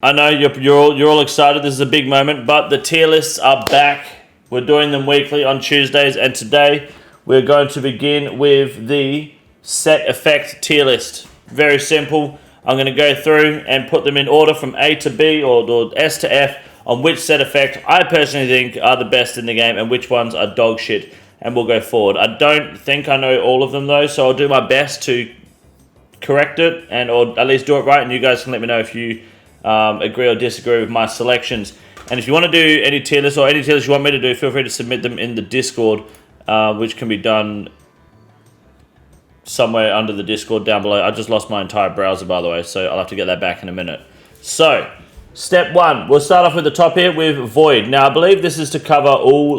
I know you're all excited. This is a big moment, but the tier lists are back. We're doing them weekly on Tuesdays, and today we're going to begin with the set effect tier list. Very simple. I'm going to go through and put them in order from A to B or S to F on which set effect I personally think are the best in the game and which ones are dog shit, and we'll go forward. I don't think I know all of them though, so I'll do my best to correct it and or at least do it right, and you guys can let me know if you agree or disagree with my selections. And if you want to do any tier lists or any tier lists you want me to do, feel free to submit them in the Discord, which can be done somewhere under the Discord down below. I just lost my entire browser, by the way, so I'll have to get that back in a minute. So, step one, we'll start off with the top here with Void. Now, I believe this is to cover all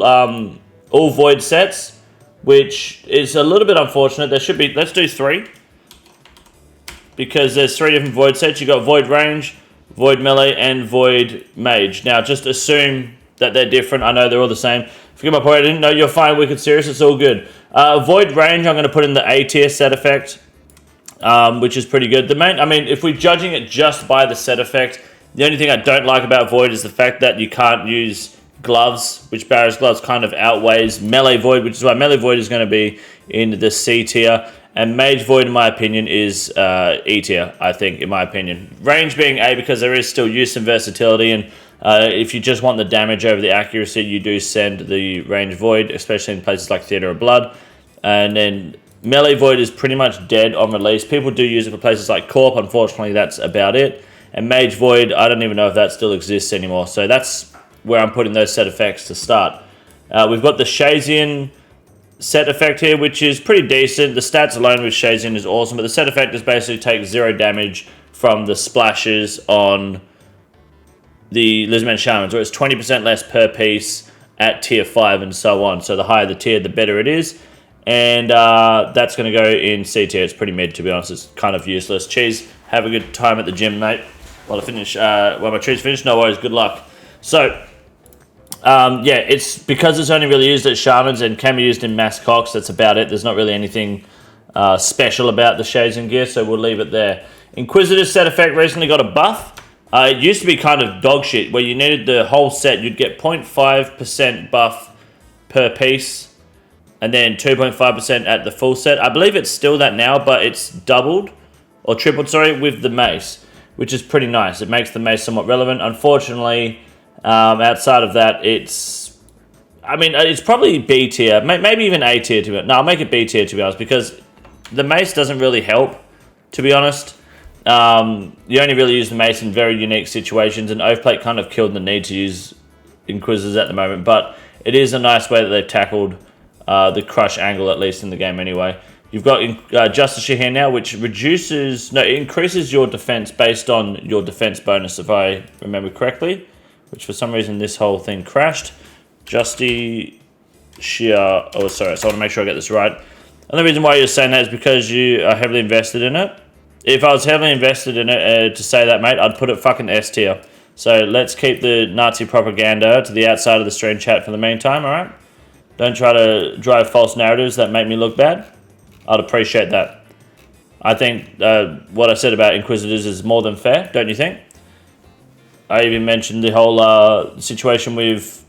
Void sets, which is a little bit unfortunate. There should be, let's do 3, because there's 3 different Void sets. You got Void Range, Void Melee, and Void Mage. Now, just assume that they're different. I know they're all the same. Forget my point. I didn't know. You're fine, Wicked Serious. It's all good. Void Range, I'm going to put in the A tier set effect, which is pretty good. If we're judging it just by the set effect, the only thing I don't like about Void is the fact that you can't use gloves, which Barrow's gloves kind of outweighs Melee Void, which is why Melee Void is going to be in the C tier. And Mage Void, in my opinion, is E tier, I think, in my opinion. Range being A because there is still use and versatility, and if you just want the damage over the accuracy, you do send the Range Void, especially in places like Theatre of Blood. And then Melee Void is pretty much dead on release. People do use it for places like Corp. Unfortunately, that's about it. And Mage Void, I don't even know if that still exists anymore. So that's where I'm putting those set effects to start. We've got the Shazian set effect here, which is pretty decent. The stats alone with Shazian is awesome, but the set effect is basically take 0 damage from the splashes on the Lizardman Shamans, where it's 20% less per piece at tier 5 and so on. So the higher the tier, the better it is. And that's going to go in C tier. It's pretty mid, to be honest. It's kind of useless. Cheese, have a good time at the gym, mate. While my treat's finished, no worries, good luck. So, yeah, it's because it's only really used at Shamans and can be used in Mass Cox. That's about it. There's not really anything special about the Shazian gear, so we'll leave it there. Inquisitor's set effect recently got a buff. It used to be kind of dog shit, where you needed the whole set. You'd get 0.5% buff per piece, and then 2.5% at the full set. I believe it's still that now, but it's doubled, or tripled, sorry, with the mace, which is pretty nice. It makes the mace somewhat relevant. Unfortunately, outside of that, it's probably B tier, maybe even A tier to be honest. No, I'll make it B tier to be honest, because the mace doesn't really help, to be honest. You only really use the mace in very unique situations, and Oathplate kind of killed the need to use Inquisitors at the moment, but it is a nice way that they've tackled the crush angle, at least in the game anyway. You've got Justice here now, which increases your defense based on your defense bonus, if I remember correctly, which for some reason this whole thing crashed. Justy Shear, oh sorry, so I want to make sure I get this right. And the reason why you're saying that is because you are heavily invested in it. If I was heavily invested in it to say that, mate, I'd put it fucking S tier. So let's keep the Nazi propaganda to the outside of the stream chat for the meantime, alright? Don't try to drive false narratives that make me look bad. I'd appreciate that. I think what I said about Inquisitors is more than fair, don't you think? I even mentioned the whole situation with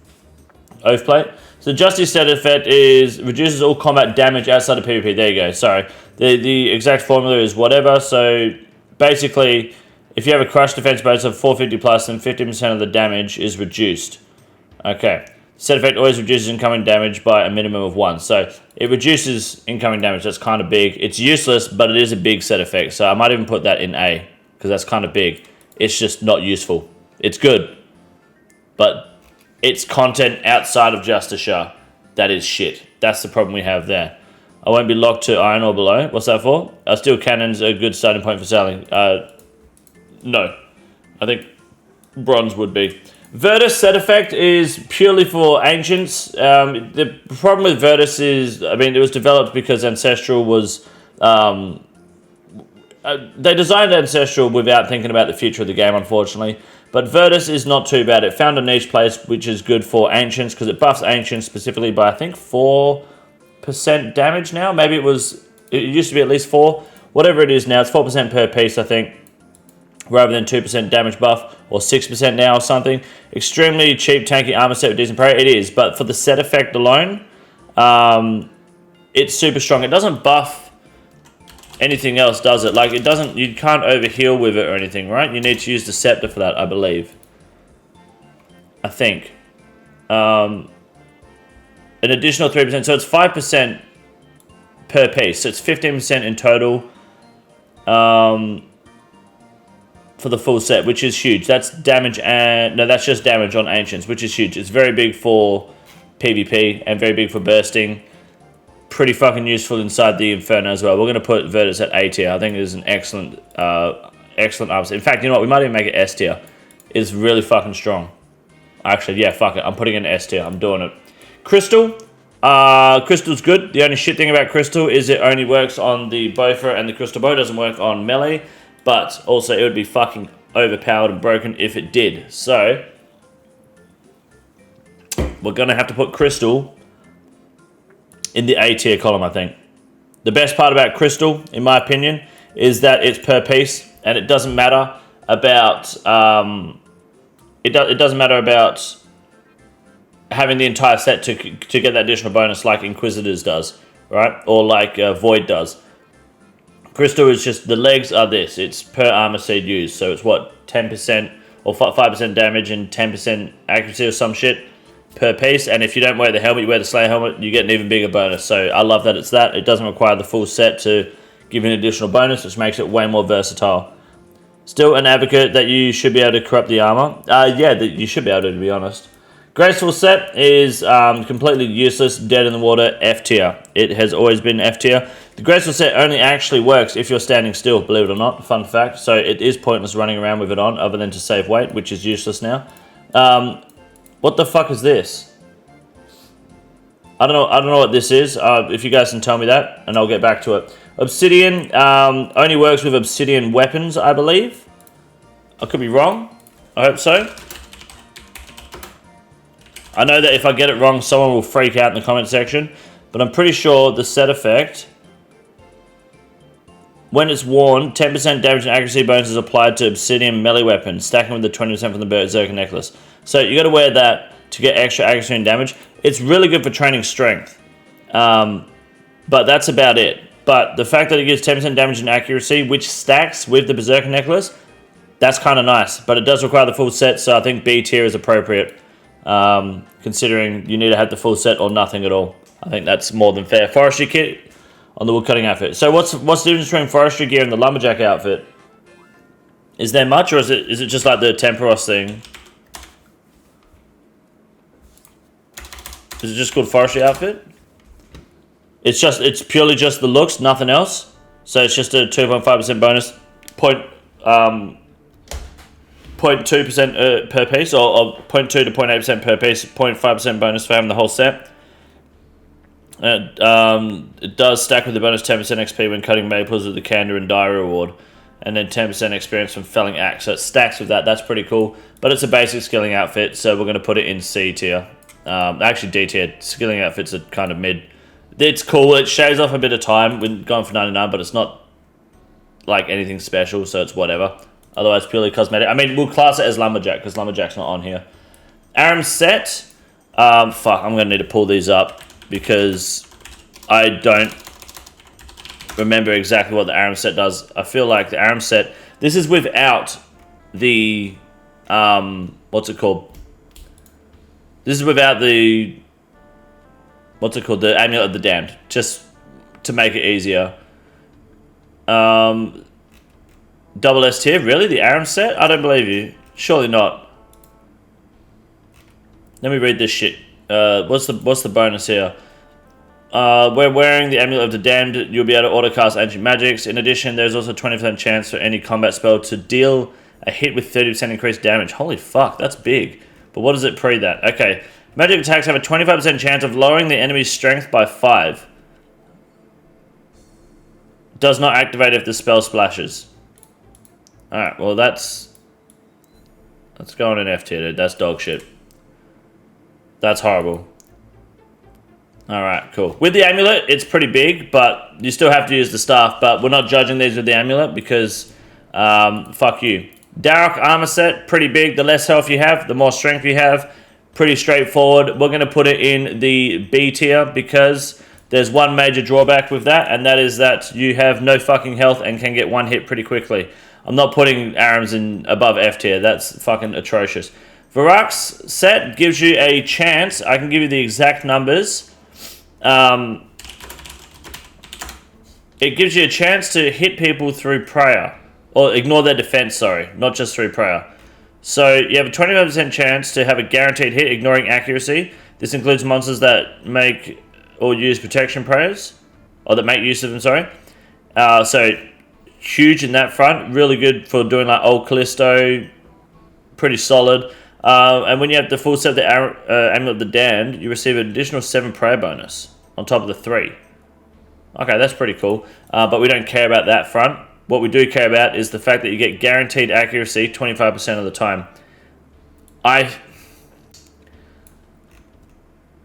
Oathplate. So Justice set effect is reduces all combat damage outside of PvP. There you go. Sorry. The exact formula is whatever. So basically, if you have a crush defense bonus of 450 plus, then 50% of the damage is reduced. Okay. Set effect always reduces incoming damage by a minimum of 1. So it reduces incoming damage. That's kind of big. It's useless, but it is a big set effect. So I might even put that in A, because that's kind of big. It's just not useful. It's good, but it's content outside of Justice Shah. That is shit. That's the problem we have there. I won't be locked to iron or below. What's that for? Steel cannons a good starting point for selling. No. I think bronze would be. Virtus set effect is purely for Ancients. The problem with Virtus is, it was developed because Ancestral was... they designed Ancestral without thinking about the future of the game, unfortunately. But Virtus is not too bad. It found a niche place which is good for Ancients, because it buffs Ancients specifically by, I think, 4% damage now. Maybe it used to be at least 4. Whatever it is now, it's 4% per piece, I think. rather than 2% damage buff or 6% now or something. Extremely cheap tanky armor set with decent parry. It is, but for the set effect alone, it's super strong. It doesn't buff anything else, does it? Like, it doesn't, you can't overheal with it or anything, right? You need to use the scepter for that, I believe. I think. An additional 3%, so it's 5% per piece. So it's 15% in total for the full set, which is huge. That's damage and... No, that's just damage on Ancients, which is huge. It's very big for PvP and very big for bursting. Pretty fucking useful inside the Inferno as well. We're going to put Virtus at A tier. I think it is an excellent excellent armor set. In fact, you know what? We might even make it S tier. It's really fucking strong. Actually, yeah, fuck it. I'm putting it in S tier. I'm doing it. Crystal. Crystal's good. The only shit thing about Crystal is it only works on the Boffer and the Crystal Bow. It doesn't work on melee. But also, it would be fucking overpowered and broken if it did. So, we're going to have to put Crystal in the A tier column, I think. The best part about Crystal, in my opinion, is that it's per piece. And it doesn't matter about... It doesn't matter about having the entire set to get that additional bonus like Inquisitors does, right? Or like Void does. Crystal is just, the legs are this. It's per armor seed used. So it's what, 10% or 5% damage and 10% accuracy or some shit per piece. And if you don't wear the helmet, you wear the Slayer helmet, you get an even bigger bonus. So I love that it's that. It doesn't require the full set to give you an additional bonus, which makes it way more versatile. Still an advocate that you should be able to corrupt the armor. Yeah, you should be able to be honest. Graceful set is completely useless, dead in the water, F tier. It has always been F tier. The Graceful set only actually works if you're standing still, believe it or not, fun fact. So it is pointless running around with it on, other than to save weight, which is useless now. What the fuck is this? I don't know what this is. If you guys can tell me that, and I'll get back to it. Obsidian only works with obsidian weapons, I believe. I could be wrong. I hope so. I know that if I get it wrong, someone will freak out in the comment section. But I'm pretty sure the set effect, when it's worn, 10% damage and accuracy bonus is applied to obsidian melee weapons, stacking with the 20% from the Berserker necklace. So you got to wear that to get extra accuracy and damage. It's really good for training strength. But that's about it. But the fact that it gives 10% damage and accuracy, which stacks with the Berserker necklace, that's kind of nice. But it does require the full set, so I think B tier is appropriate. Considering you need to have the full set or nothing at all. I think that's more than fair. Forestry kit on the woodcutting outfit. So what's the difference between forestry gear and the lumberjack outfit? Is there much, or is it just like the Temporos thing? Is it just called forestry outfit? It's purely just the looks, nothing else. So it's just a 2.5% bonus, 0.2% per piece, or 0.2 to 0.8% per piece, 0.5% bonus for having the whole set. It does stack with the bonus 10% XP when cutting maples with the Candor and Diary reward, and then 10% experience from felling axe. So it stacks with that. That's pretty cool. But it's a basic skilling outfit, so we're going to put it in C tier. Actually D tier. Skilling outfits are kind of mid. It's cool. It shaves off a bit of time when going for 99, but it's not like anything special, so it's whatever. Otherwise, purely cosmetic. I mean, we'll class it as Lumberjack, because Lumberjack's not on here. Aram set. Fuck, I'm going to need to pull these up, because I don't remember exactly what the Aram set does. I feel like the Aram set... This is without the... what's it called? This is without the... What's it called? The Amulet of the Damned. Just to make it easier. Double S tier? Really? The Aram set? I don't believe you. Surely not. Let me read this shit. What's the bonus here? We're wearing the Amulet of the Damned. You'll be able to autocast Ancient Magics. In addition, there's also a 20% chance for any combat spell to deal a hit with 30% increased damage. Holy fuck, that's big. But what does it pre that? Okay. Magic attacks have a 25% chance of lowering the enemy's strength by 5. Does not activate if the spell splashes. Alright, well that's going in F tier, dude. That's dog shit. That's horrible. Alright, cool. With the amulet, it's pretty big, but you still have to use the staff. But we're not judging these with the amulet because, fuck you. Darok armor set, pretty big. The less health you have, the more strength you have. Pretty straightforward. We're going to put it in the B tier because there's one major drawback with that, and that is that you have no fucking health and can get one hit pretty quickly. I'm not putting ARAMs in above F tier. That's fucking atrocious. Varrock's set gives you a chance. I can give you the exact numbers. It gives you a chance to hit people through prayer. Or ignore their defense, sorry. Not just through prayer. So you have a 25% chance to have a guaranteed hit, ignoring accuracy. This includes monsters that make or use protection prayers. Or that make use of them, sorry. So huge in that front. Really good for doing like Old Callisto. Pretty solid. And when you have the full set of the Amulet of the Damned, you receive an additional 7 prayer bonus on top of the 3. Okay, that's pretty cool. But we don't care about that front. What we do care about is the fact that you get guaranteed accuracy 25% of the time.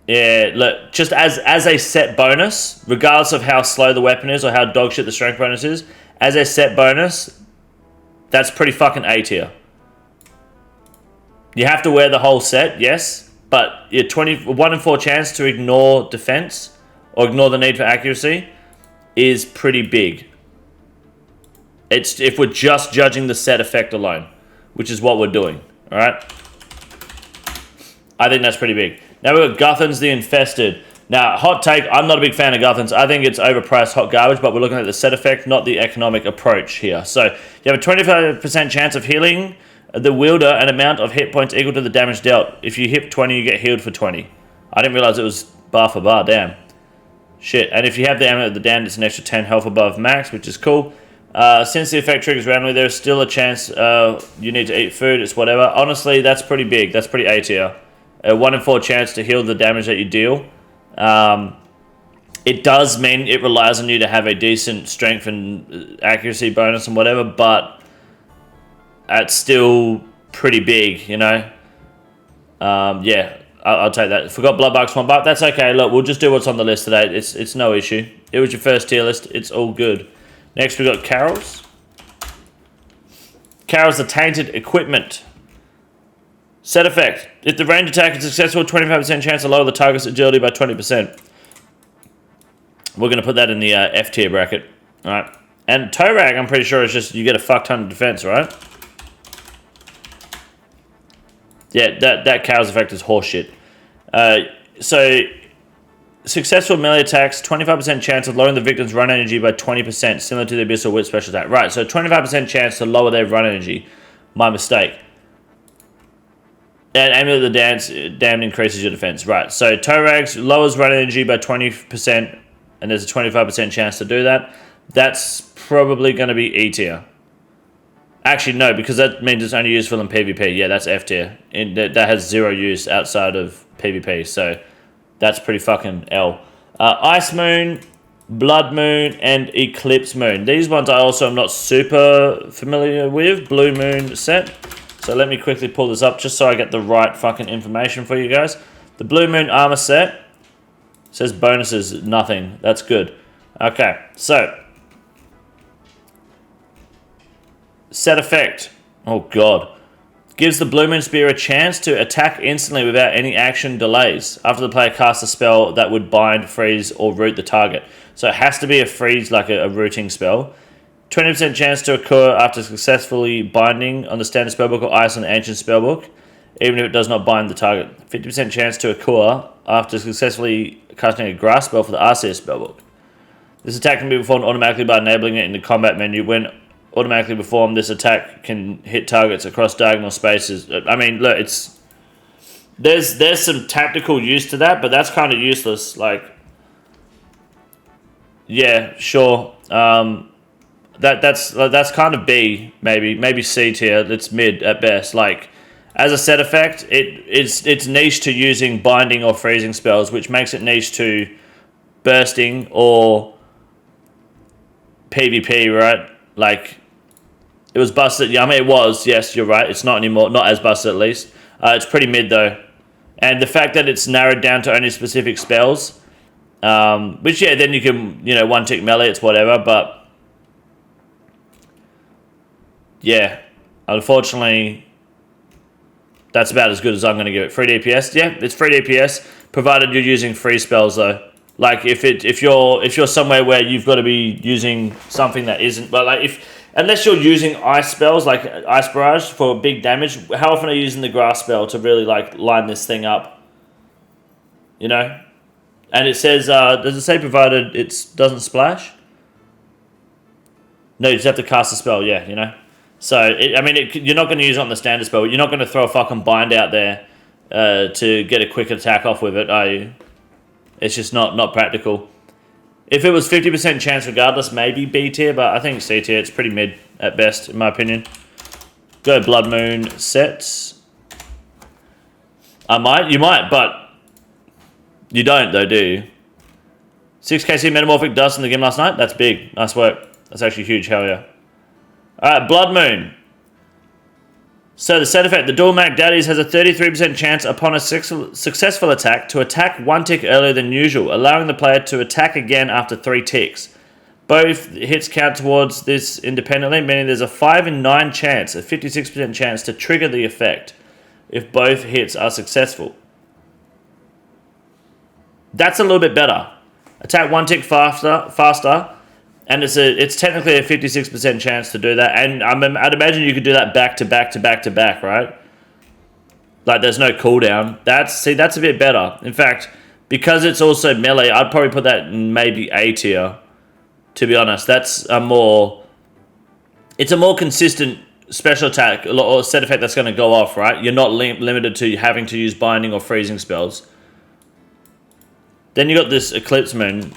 Yeah, look, just as a set bonus, regardless of how slow the weapon is or how dogshit the strength bonus is, as a set bonus, that's pretty fucking A tier. You have to wear the whole set, yes, but your 1 in 4 chance to ignore defense or ignore the need for accuracy is pretty big. It's if we're just judging the set effect alone, which is what we're doing, all right? I think that's pretty big. Now we've got Guthans the Infested. Now, hot take, I'm not a big fan of Guthans. I think it's overpriced hot garbage, but we're looking at the set effect, not the economic approach here. So you have a 25% chance of healing the wielder an amount of hit points equal to the damage dealt. If you hit 20, you get healed for 20. I didn't realize it was bar for bar, damn. Shit, and if you have the Amulet of the Damned, it's an extra 10 health above max, which is cool. Since the effect triggers randomly, there's still a chance you need to eat food, it's whatever. Honestly, that's pretty big. That's pretty A tier. A 1 in 4 chance to heal the damage that you deal. It does mean it relies on you to have a decent strength and accuracy bonus and whatever, but it's still pretty big, you know? Yeah, I'll take that. Forgot Blood Bucks $1. That's okay. Look, we'll just do what's on the list today. It's no issue. It was your first tier list. It's all good. Next, we got Carol's. Carol's the Tainted Equipment. Set effect. If the range attack is successful, 25% chance to lower the target's agility by 20%. We're going to put that in the F tier bracket. Alright. And Toe Rag, I'm pretty sure, is just you get a fuck ton of defense, right? Yeah, that Carol's effect is horseshit. So, successful melee attacks, 25% chance of lowering the victim's run energy by 20%, similar to the Abyssal Wit special attack. Right, so 25% chance to lower their run energy. My mistake. And Amulet of the Damned increases your defense. Right, so Toe Rags lowers run energy by 20%, and there's a 25% chance to do that. That's probably going to be E tier. Actually, no, because that means it's only useful in PvP. Yeah, that's F tier. That has 0 use outside of PvP, so that's pretty fucking L. Ice Moon, Blood Moon, and Eclipse Moon. These ones I also am not super familiar with. Blue Moon set. So let me quickly pull this up just so I get the right fucking information for you guys. The Blue Moon armor set says bonuses, nothing. That's good. Okay, so set effect. Oh god. Gives the Blue Moon Spear a chance to attack instantly without any action delays after the player casts a spell that would bind, freeze, or root the target. So it has to be a freeze, like a rooting spell. 20% chance to occur after successfully binding on the standard spellbook or ice on the ancient spellbook, even if it does not bind the target. 50% chance to occur after successfully casting a grass spell for the RCS spellbook. This attack can be performed automatically by enabling it in the combat menu. When automatically performed, this attack can hit targets across diagonal spaces. I mean, look, there's some tactical use to that, but that's kind of useless. Like, yeah, sure. That's kind of B, maybe C tier. It's mid at best. Like, as a set effect, it's niche to using binding or freezing spells, which makes it niche to bursting or PvP, right? Like, it was busted. Yeah, I mean, it was. Yes, you're right. It's not anymore. Not as busted, at least. It's pretty mid, though. And the fact that it's narrowed down to only specific spells, which, yeah, then you can, one-tick melee, it's whatever, but yeah, Unfortunately, that's about as good as I'm going to give it. Free DPS, yeah, it's free DPS, provided you're using free spells though. Like if you're somewhere where you've got to be using something that isn't, but like unless you're using ice spells like Ice Barrage for big damage, how often are you using the grass spell to really like line this thing up? You know, and it says, does it say provided it doesn't splash? No, you just have to cast a spell. Yeah, you know. So you're not going to use it on the standard spell. You're not going to throw a fucking bind out there to get a quick attack off with it, are you? It's just not practical. If it was 50% chance regardless, maybe B tier, but I think C tier, it's pretty mid at best, in my opinion. Go Blood Moon sets. You might, but you don't though, do you? 6KC Metamorphic Dust in the game last night? That's big. Nice work. That's actually huge, hell yeah. Alright, Blood Moon. So the set effect, the Dual Mac Daddies has a 33% chance upon a successful attack to attack 1 tick earlier than usual, allowing the player to attack again after 3 ticks. Both hits count towards this independently, meaning there's a 5 in 9 chance, a 56% chance to trigger the effect if both hits are successful. That's a little bit better. Attack 1 tick faster. And it's technically a 56% chance to do that. And I'd imagine you could do that back to back to back to back, right? Like there's no cooldown. That's a bit better. In fact, because it's also melee, I'd probably put that in maybe A tier. To be honest, it's a more consistent special attack or set effect that's going to go off, right? You're not limited to having to use binding or freezing spells. Then you got this Eclipse Moon.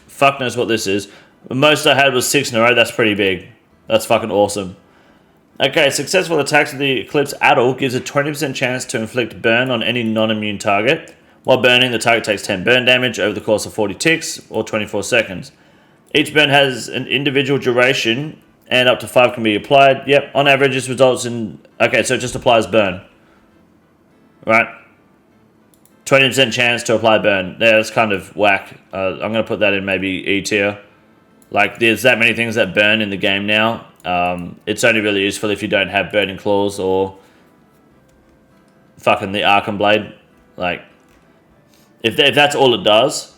Fuck knows what this is. The most I had was 6 in a row. That's pretty big. That's fucking awesome. Okay, successful attacks with the Eclipse Addle gives a 20% chance to inflict burn on any non-immune target. While burning, the target takes 10 burn damage over the course of 40 ticks or 24 seconds. Each burn has an individual duration and up to 5 can be applied. Yep, on average this results in... Okay, so it just applies burn. Right? 20% chance to apply burn. Yeah, that's kind of whack. I'm going to put that in maybe E tier. Like, there's that many things that burn in the game now. It's only really useful if you don't have Burning Claws or fucking the Arkham Blade. Like, if that's all it does,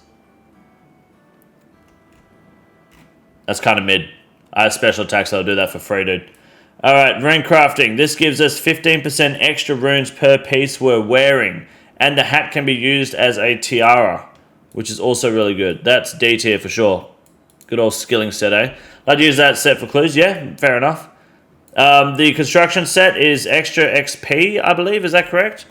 that's kind of mid. I have special attacks, so I'll do that for free, dude. Alright, rune crafting. This gives us 15% extra runes per piece we're wearing. And the hat can be used as a tiara, which is also really good. That's D tier for sure. Good old skilling set, eh? I'd use that set for clues. Yeah, fair enough. The construction set is extra XP, I believe. Is that correct?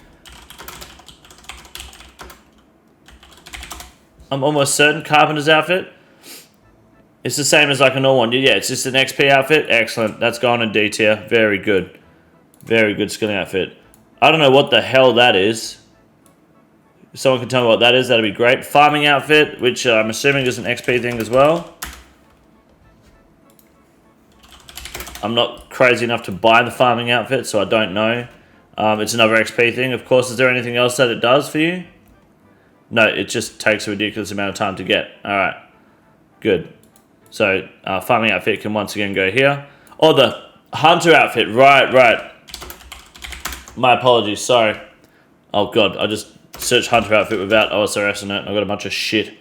I'm almost certain. Carpenter's outfit. It's the same as like a normal one. Yeah, it's just an XP outfit. Excellent. That's going in D tier. Very good. Very good skilling outfit. I don't know what the hell that is. If someone can tell me what that is, that'd be great. Farming outfit, which I'm assuming is an XP thing as well. I'm not crazy enough to buy the farming outfit, so I don't know. It's another XP thing. Of course, is there anything else that it does for you? No, it just takes a ridiculous amount of time to get. Alright, good. So, farming outfit can once again go here. Oh, the hunter outfit. Right. My apologies, sorry. Oh god, I just searched hunter outfit without OSRS in it. I've got a bunch of shit.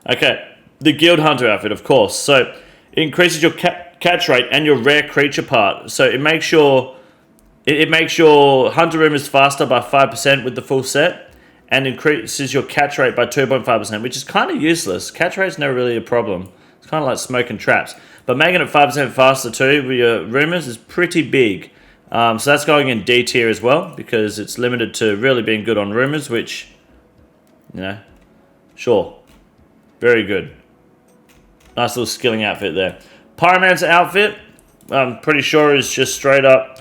Okay, the guild hunter outfit, of course. So, it increases your catch rate and your rare creature part. So, it makes your hunter room is faster by 5% with the full set. And increases your catch rate by 2.5%, which is kind of useless. Catch rate's never really a problem. It's kind of like smoking traps. But making it 5% faster too with your rumors is pretty big. So that's going in D tier as well, because it's limited to really being good on rumors, which, you know, sure. Very good. Nice little skilling outfit there. Pyromancer outfit, I'm pretty sure is just straight up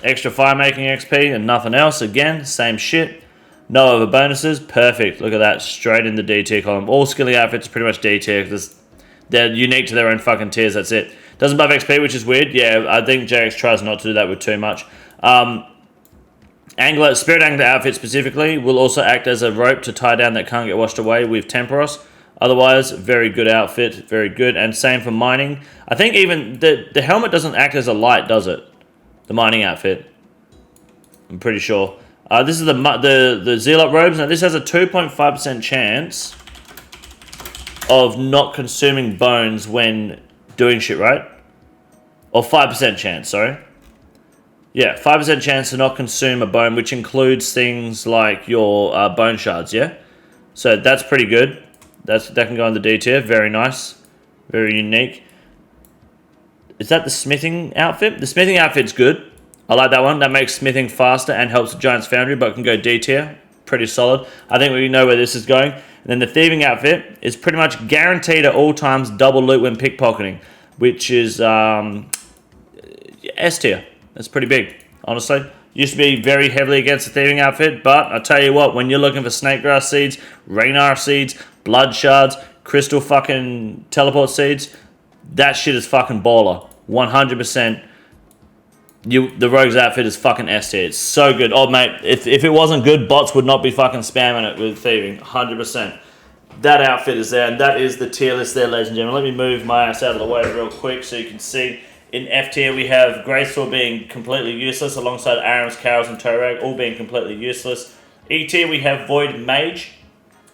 extra fire making XP and nothing else. Again, same shit. No other bonuses. Perfect. Look at that. Straight in the D tier column. All skilling outfits are pretty much D tier because they're unique to their own fucking tiers. That's it. Doesn't buff XP, which is weird. Yeah, I think Jagex tries not to do that with too much. Spirit Angler outfit specifically will also act as a rope to tie down that can't get washed away with Temporos. Otherwise, very good outfit, very good. And same for mining. I think even the helmet doesn't act as a light, does it? The mining outfit. I'm pretty sure. This is the Zealot robes. Now this has a 2.5% chance of not consuming bones when doing shit, right? Or 5% chance, sorry. Yeah, 5% chance to not consume a bone, which includes things like your bone shards, yeah? So that's pretty good. That can go in the D tier. Very nice. Very unique. Is that the smithing outfit? The smithing outfit's good. I like that one. That makes smithing faster and helps the Giant's Foundry, but can go D tier. Pretty solid. I think we know where this is going. And then the thieving outfit is pretty much guaranteed at all times double loot when pickpocketing, which is S tier. That's pretty big, honestly. Used to be very heavily against the thieving outfit, but I tell you what, when you're looking for snake grass seeds, Raynar seeds, blood shards, crystal fucking teleport seeds, that shit is fucking baller. 100%. The Rogue's outfit is fucking S tier. It's so good. Oh, mate, if it wasn't good, bots would not be fucking spamming it with thieving. 100%. That outfit is there, and that is the tier list there, ladies and gentlemen. Let me move my ass out of the way real quick so you can see. In F tier, we have Graceful being completely useless, alongside Arams, Cows, and Torag, all being completely useless. E tier, we have Void Mage,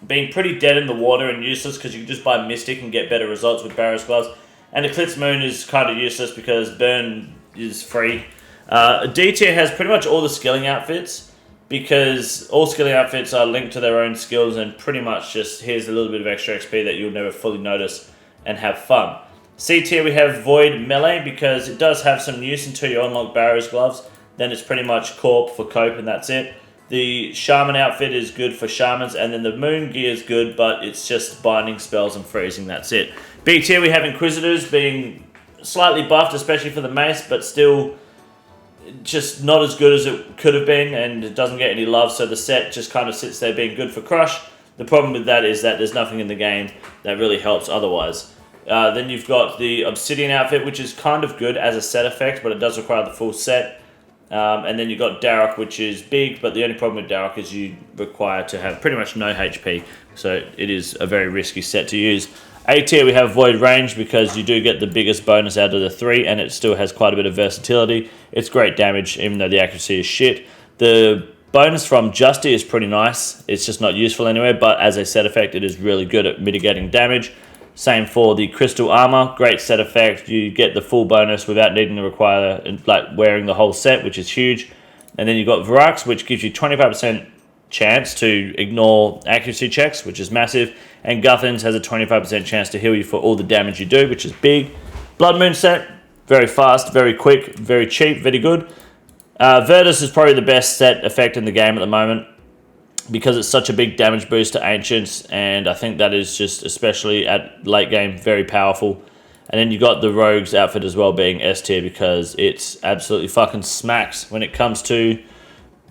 being pretty dead in the water and useless because you can just buy Mystic and get better results with Barrow's Gloves. And Eclipse Moon is kind of useless because Burn is free. D tier has pretty much all the skilling outfits, because all skilling outfits are linked to their own skills and pretty much just here's a little bit of extra XP that you'll never fully notice and have fun. C tier, we have Void Melee, because it does have some use until you unlock Barrow's Gloves. Then it's pretty much Corp for Cope, and that's it. The Shaman outfit is good for Shamans, and then the Moon Gear is good, but it's just binding spells and freezing, that's it. B tier, we have Inquisitors being slightly buffed, especially for the Mace, but still just not as good as it could have been, and it doesn't get any love, so the set just kind of sits there being good for Crush. The problem with that is that there's nothing in the game that really helps otherwise. Then you've got the Obsidian outfit, which is kind of good as a set effect, but it does require the full set. And then you've got Darok, which is big, but the only problem with Darok is you require to have pretty much no HP, so it is a very risky set to use. A tier, we have Void Range, because you do get the biggest bonus out of the three, and it still has quite a bit of versatility. It's great damage, even though the accuracy is shit. The bonus from Justy is pretty nice. It's just not useful anywhere, but as a set effect, it is really good at mitigating damage. Same for the Crystal Armour, great set effect. You get the full bonus without needing to require like wearing the whole set, which is huge. And then you've got Varax, which gives you 25% chance to ignore accuracy checks, which is massive. And Guthans has a 25% chance to heal you for all the damage you do, which is big. Blood Moon set, very fast, very quick, very cheap, very good. Virtus is probably the best set effect in the game at the moment, because it's such a big damage boost to Ancients, and I think that is just, especially at late game, very powerful. And then you got the Rogue's outfit as well being S tier, because it's absolutely fucking smacks when it comes to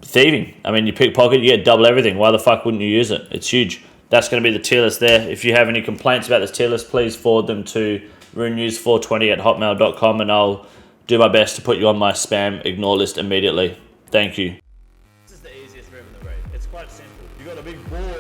thieving. I mean, you pickpocket, you get double everything. Why the fuck wouldn't you use it? It's huge. That's going to be the tier list there. If you have any complaints about this tier list, please forward them to runenews420@hotmail.com, and I'll do my best to put you on my spam ignore list immediately. Thank you. This is the easiest move in the raid. It's quite simple. You got a big board